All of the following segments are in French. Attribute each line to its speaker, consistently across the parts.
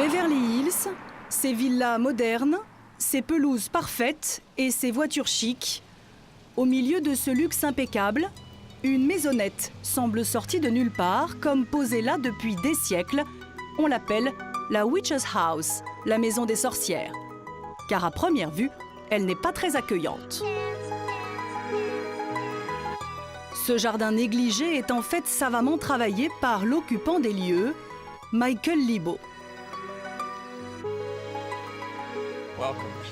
Speaker 1: Beverly Hills, ses villas modernes, ses pelouses parfaites et ses voitures chics. Au milieu de ce luxe impeccable, une maisonnette semble sortie de nulle part, comme posée là depuis des siècles. On l'appelle la Witch's House, la maison des sorcières. Car à première vue, elle n'est pas très accueillante. Ce jardin négligé est en fait savamment travaillé par l'occupant des lieux, Michael Lebow.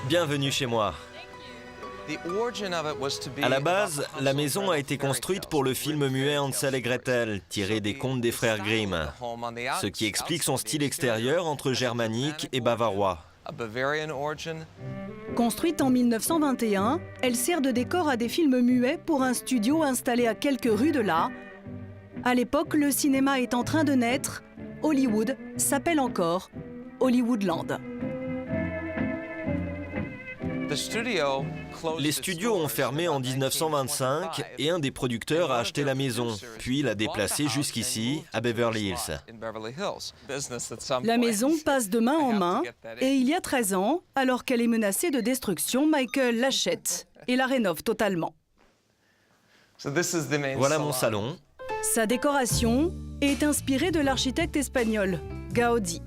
Speaker 2: Bienvenue chez moi. À la base, la maison a été construite pour le film muet Hansel et Gretel, tiré des contes des frères Grimm, ce qui explique son style extérieur entre germanique et bavarois.
Speaker 1: Construite en 1921, elle sert de décor à des films muets pour un studio installé à quelques rues de là. À l'époque, le cinéma est en train de naître. Hollywood s'appelle encore Hollywoodland.
Speaker 2: Les studios ont fermé en 1925 et un des producteurs a acheté la maison, puis l'a déplacée jusqu'ici, à Beverly Hills.
Speaker 1: La maison passe de main en main et il y a 13 ans, alors qu'elle est menacée de destruction, Michael l'achète et la rénove totalement.
Speaker 2: Voilà mon salon.
Speaker 1: Sa décoration est inspirée de l'architecte espagnol, Gaudí.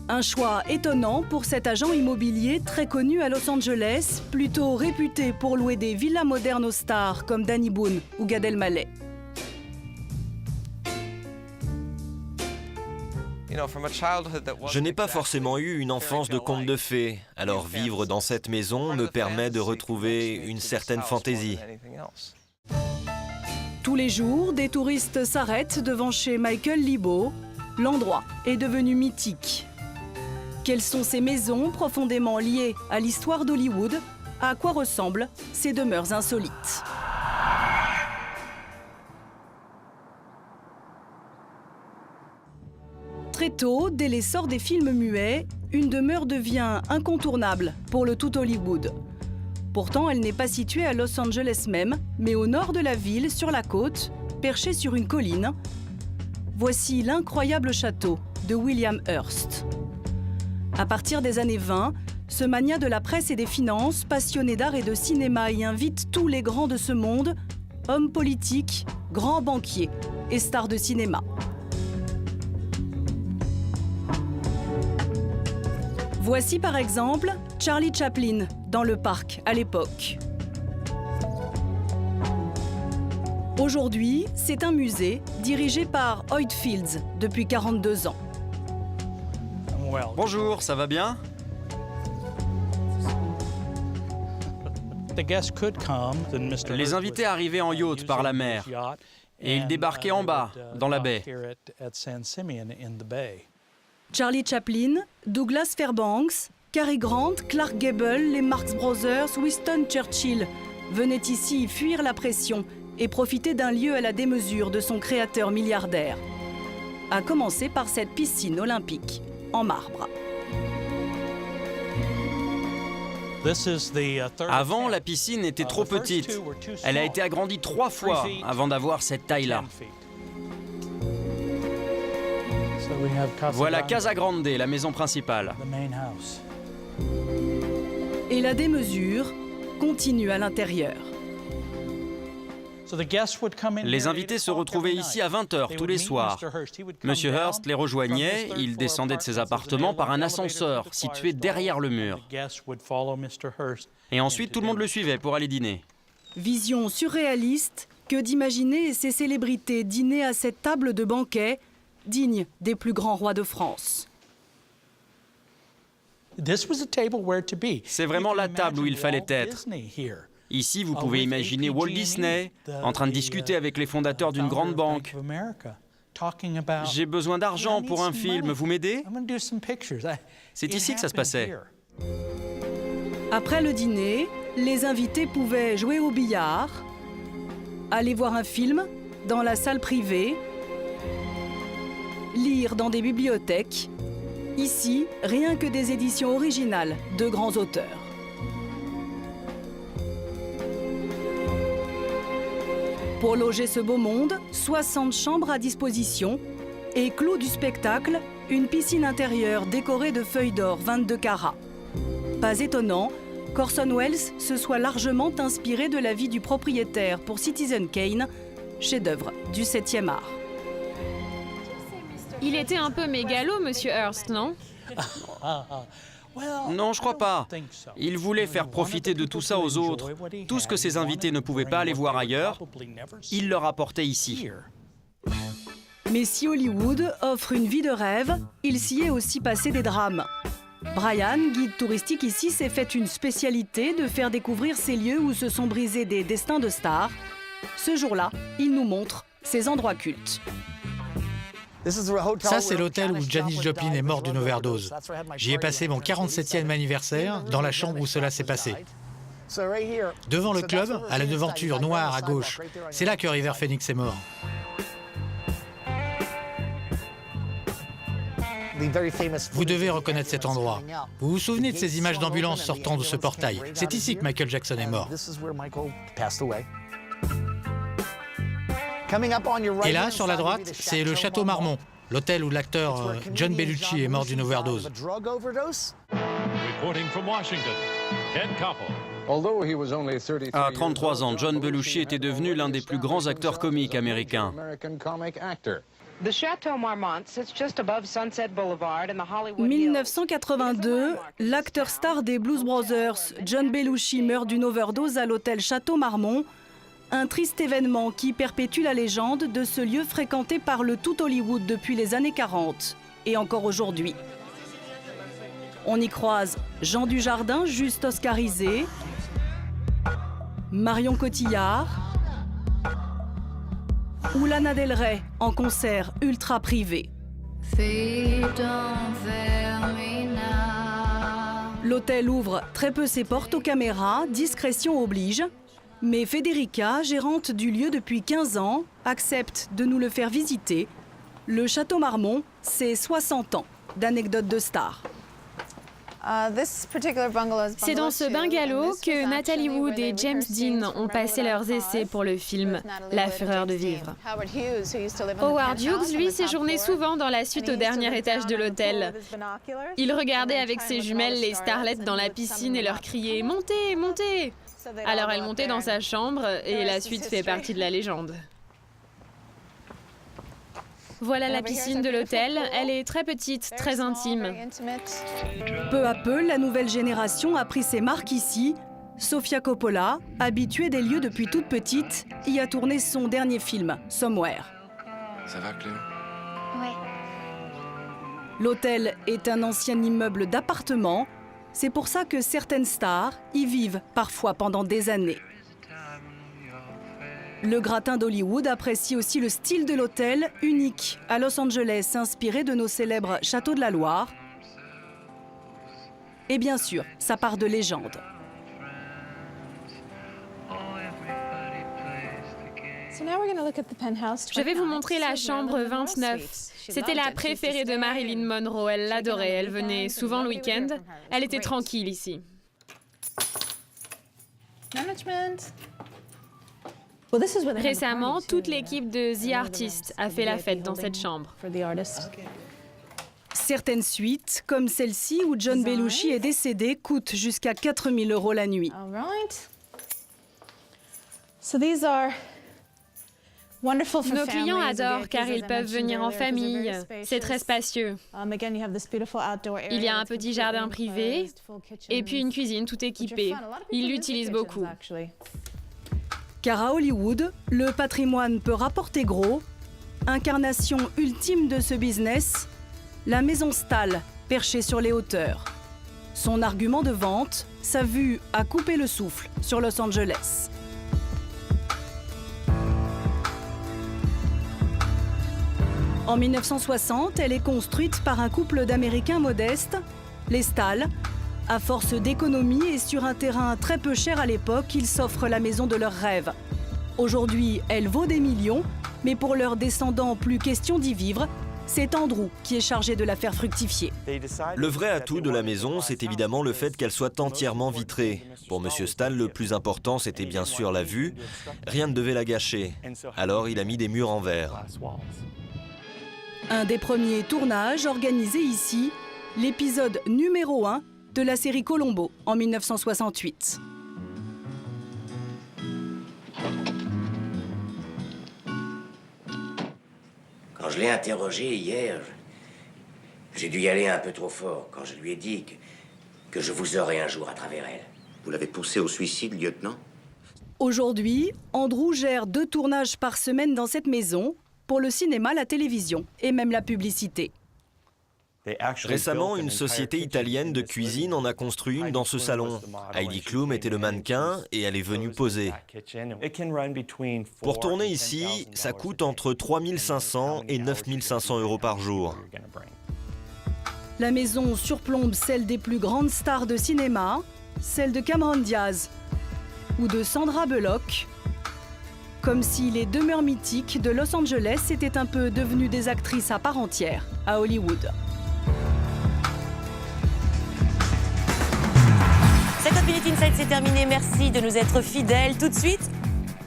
Speaker 1: Un choix étonnant pour cet agent immobilier très connu à Los Angeles, plutôt réputé pour louer des villas modernes aux stars comme Danny Boone ou Gad Elmaleh.
Speaker 2: Je n'ai pas forcément eu une enfance de conte de fées, alors vivre dans cette maison me permet de retrouver une certaine fantaisie.
Speaker 1: Tous les jours, des touristes s'arrêtent devant chez Michael Lebow. L'endroit est devenu mythique. Quelles sont ces maisons profondément liées à l'histoire d'Hollywood? À quoi ressemblent ces demeures insolites? Très tôt, dès l'essor des films muets, une demeure devient incontournable pour le tout Hollywood. Pourtant, elle n'est pas située à Los Angeles même, mais au nord de la ville, sur la côte, perchée sur une colline. Voici l'incroyable château de William Hearst. À partir des années 20, ce magnat de la presse et des finances, passionné d'art et de cinéma, y invite tous les grands de ce monde, hommes politiques, grands banquiers et stars de cinéma. Voici par exemple Charlie Chaplin dans le parc à l'époque. Aujourd'hui, c'est un musée dirigé par Hoyt Fields depuis 42 ans.
Speaker 3: Bonjour, ça va bien? Les invités arrivaient en yacht par la mer et ils débarquaient en bas, dans la baie.
Speaker 1: Charlie Chaplin, Douglas Fairbanks, Cary Grant, Clark Gable, les Marx Brothers, Winston Churchill venaient ici fuir la pression et profiter d'un lieu à la démesure de son créateur milliardaire. À commencer par cette piscine olympique en marbre.
Speaker 3: Avant, la piscine était trop petite. Elle a été agrandie 3 fois avant d'avoir cette taille-là. Voilà Casa Grande, la maison principale.
Speaker 1: Et la démesure continue à l'intérieur.
Speaker 3: Les invités se retrouvaient ici à 20h tous les soirs. Monsieur Hearst les rejoignait, il descendait de ses appartements par un ascenseur situé derrière le mur. Et ensuite, tout le monde le suivait pour aller dîner.
Speaker 1: Vision surréaliste que d'imaginer ces célébrités dîner à cette table de banquet digne des plus grands rois de France.
Speaker 3: C'est vraiment la table où il fallait être. Ici, vous pouvez imaginer Walt Disney en train de discuter avec les fondateurs d'une grande banque. J'ai besoin d'argent pour un film, vous m'aidez? C'est ici que ça se passait.
Speaker 1: Après le dîner, les invités pouvaient jouer au billard, aller voir un film dans la salle privée, lire dans des bibliothèques. Ici, rien que des éditions originales de grands auteurs. Pour loger ce beau monde, 60 chambres à disposition, Et clou du spectacle, une piscine intérieure décorée de feuilles d'or 22 carats. Pas étonnant qu'Orson Welles se soit largement inspiré de la vie du propriétaire pour Citizen Kane, chef-d'œuvre du 7e art.
Speaker 4: Il était un peu mégalo, Monsieur Hearst, non?
Speaker 3: Non, je crois pas. Il voulait faire profiter de tout ça aux autres. Tout ce que ses invités ne pouvaient pas aller voir ailleurs, il leur apportait ici.
Speaker 1: Mais si Hollywood offre une vie de rêve, il s'y est aussi passé des drames. Brian, guide touristique ici, s'est fait une spécialité de faire découvrir ces lieux où se sont brisés des destins de stars. Ce jour-là, il nous montre ces endroits cultes.
Speaker 5: Ça, c'est l'hôtel où Janis Joplin est morte d'une overdose. J'y ai passé mon 47e anniversaire, dans la chambre où cela s'est passé. Devant le club, à la devanture noire à gauche, c'est là que River Phoenix est mort. Vous devez reconnaître cet endroit. Vous vous souvenez de ces images d'ambulances sortant de ce portail? C'est ici que Michael Jackson est mort. Et là, sur la droite, c'est le Château Marmont, l'hôtel où l'acteur John Belushi est mort d'une overdose.
Speaker 3: À 33 ans, John Belushi était devenu l'un des plus grands acteurs comiques américains.
Speaker 1: 1982, l'acteur star des Blues Brothers, John Belushi, meurt d'une overdose à l'hôtel Château Marmont. Un triste événement qui perpétue la légende de ce lieu fréquenté par le tout Hollywood depuis les années 40 et encore aujourd'hui. On y croise Jean Dujardin, juste oscarisé, Marion Cotillard ou Lana Del Rey en concert ultra privé. L'hôtel ouvre très peu ses portes aux caméras, discrétion oblige. Mais Federica, gérante du lieu depuis 15 ans, accepte de nous le faire visiter. Le Château Marmont, c'est 60 ans d'anecdotes de stars.
Speaker 4: C'est dans ce bungalow que Natalie Wood et James Dean ont passé leurs essais pour le film La Fureur de vivre. Howard Hughes, lui, séjournait souvent dans la suite au dernier étage de l'hôtel. Il regardait avec ses jumelles les starlettes dans la piscine et leur criait « Montez, montez !» Alors elle montait dans sa chambre et la suite fait partie de la légende. Voilà la piscine de l'hôtel. Elle est très petite, très intime.
Speaker 1: Peu à peu, la nouvelle génération a pris ses marques ici. Sofia Coppola, habituée des lieux depuis toute petite, y a tourné son dernier film, Somewhere.
Speaker 6: Ça va, Cléo?
Speaker 7: Ouais.
Speaker 1: L'hôtel est un ancien immeuble d'appartements. C'est pour ça que certaines stars y vivent parfois pendant des années. Le gratin d'Hollywood apprécie aussi le style de l'hôtel, unique à Los Angeles, inspiré de nos célèbres châteaux de la Loire. Et bien sûr, ça part de légende.
Speaker 4: Je vais vous montrer la chambre 29. C'était la préférée de Marilyn Monroe. Elle l'adorait. Elle venait souvent le week-end. Elle était tranquille ici. Récemment, toute l'équipe de The Artist a fait la fête dans cette chambre.
Speaker 1: Certaines suites, comme celle-ci où John Belushi est décédé, coûtent jusqu'à 4 000 € la nuit.
Speaker 4: Nos clients adorent car ils peuvent venir en famille. C'est très spacieux. Il y a un petit jardin privé et puis une cuisine tout équipée. Ils l'utilisent beaucoup.
Speaker 1: Car à Hollywood, le patrimoine peut rapporter gros. Incarnation ultime de ce business, la maison Stahl, perchée sur les hauteurs. Son argument de vente, sa vue a coupé le souffle sur Los Angeles. En 1960, elle est construite par un couple d'Américains modestes, les Stahl. À force d'économie et sur un terrain très peu cher à l'époque, ils s'offrent la maison de leurs rêves. Aujourd'hui, elle vaut des millions, mais pour leurs descendants, plus question d'y vivre. C'est Andrew qui est chargé de la faire fructifier.
Speaker 2: Le vrai atout de la maison, c'est évidemment le fait qu'elle soit entièrement vitrée. Pour M. Stahl, le plus important, c'était bien sûr la vue. Rien ne devait la gâcher. Alors, il a mis des murs en verre.
Speaker 1: Un des premiers tournages organisés ici, l'épisode numéro 1 de la série Columbo en 1968.
Speaker 6: Quand je l'ai interrogé hier, j'ai dû y aller un peu trop fort quand je lui ai dit que je vous aurai un jour à travers elle.
Speaker 7: Vous l'avez poussé au suicide, lieutenant?
Speaker 1: Aujourd'hui, Andrew gère 2 tournages par semaine dans cette maison, pour le cinéma, la télévision et même la publicité.
Speaker 2: Récemment, une société italienne de cuisine en a construit une dans ce salon. Heidi Klum était le mannequin et elle est venue poser. Pour tourner ici, ça coûte entre 3 500 et 9 500 € par jour.
Speaker 1: La maison surplombe celle des plus grandes stars de cinéma, celle de Cameron Diaz ou de Sandra Bullock, comme si les demeures mythiques de Los Angeles étaient un peu devenues des actrices à part entière à Hollywood.
Speaker 8: 50 Minutes Inside, c'est terminé. Merci de nous être fidèles. Tout de suite.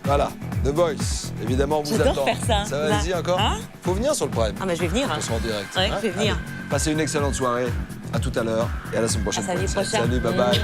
Speaker 9: Voilà, The Voice. Évidemment, on vous attend.
Speaker 8: J'adore faire ça.
Speaker 9: Ça va, vas-y encore.
Speaker 8: Hein?
Speaker 9: Faut venir sur le Prime.
Speaker 8: Ah, bah je vais venir.
Speaker 9: On sera en direct.
Speaker 8: Ouais, je vais venir.
Speaker 9: Allez, passez une excellente soirée. À tout à l'heure et à la semaine prochaine.
Speaker 8: À samedi prochain.
Speaker 9: Salut, bye bye.